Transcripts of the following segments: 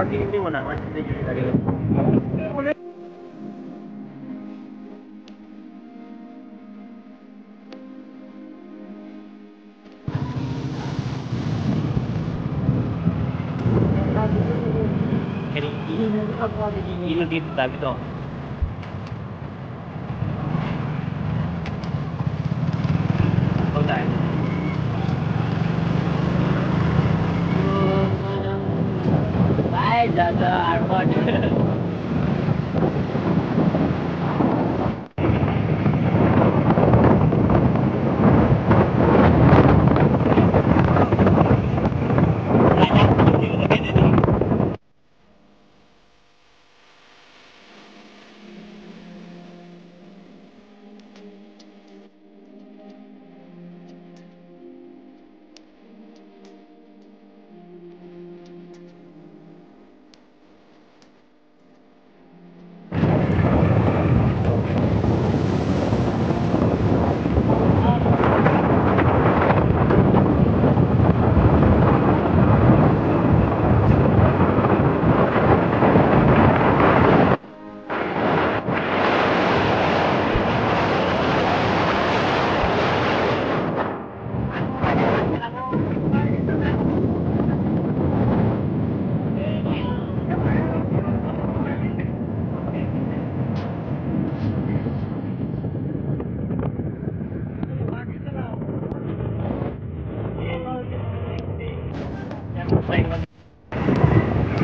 ini mana macam ni tadi. Ini di tapi tu. Kau tak? Baik, dah armad.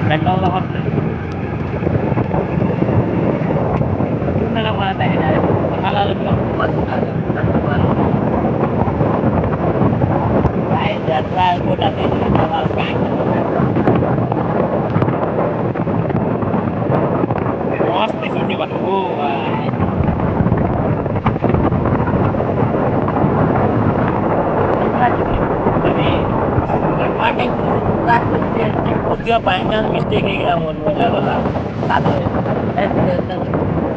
Nagkaw ako. Yung nalawa tayo na makakalog lang. Kahit dyan, ko natin yung nalawakan. Mas, may suni ba? Oo, dia banyak mistake kamu wala satu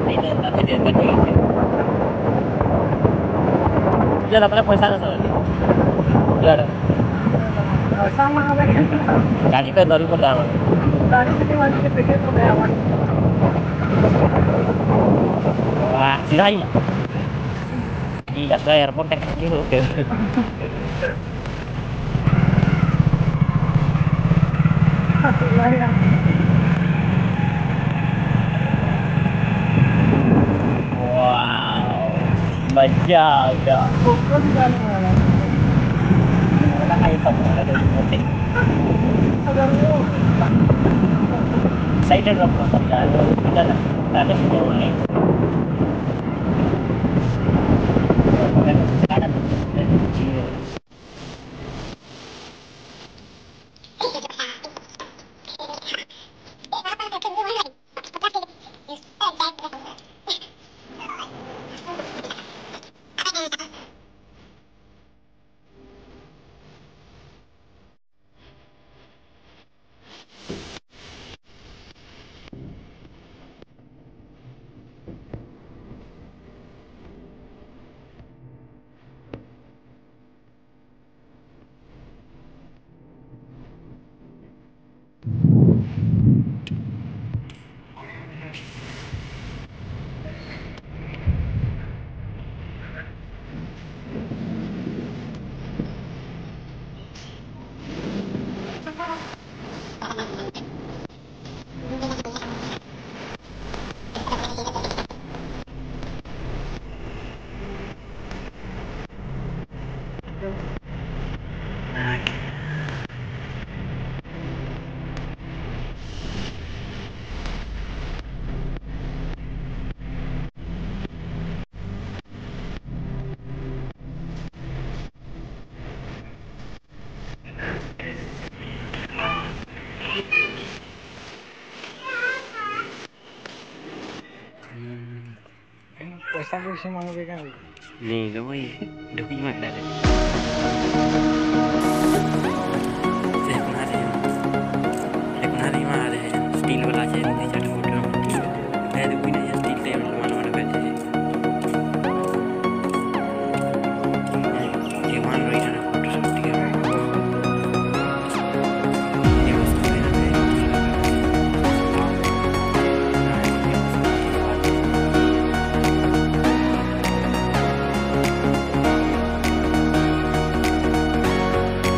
tidak tapi dia betul dia dapat poin sana soalnya dia sama kan kita dari pertama dari sini masih pikir tuh kawan wah sih iya ke airport gitu wow, menjaga. Wala kayo pa mga gagawin. Excited ako sa plano. Ito na. Tapos ito ay. Pesta ko si mga vegan. Nih, kamu ini, udah punya mana?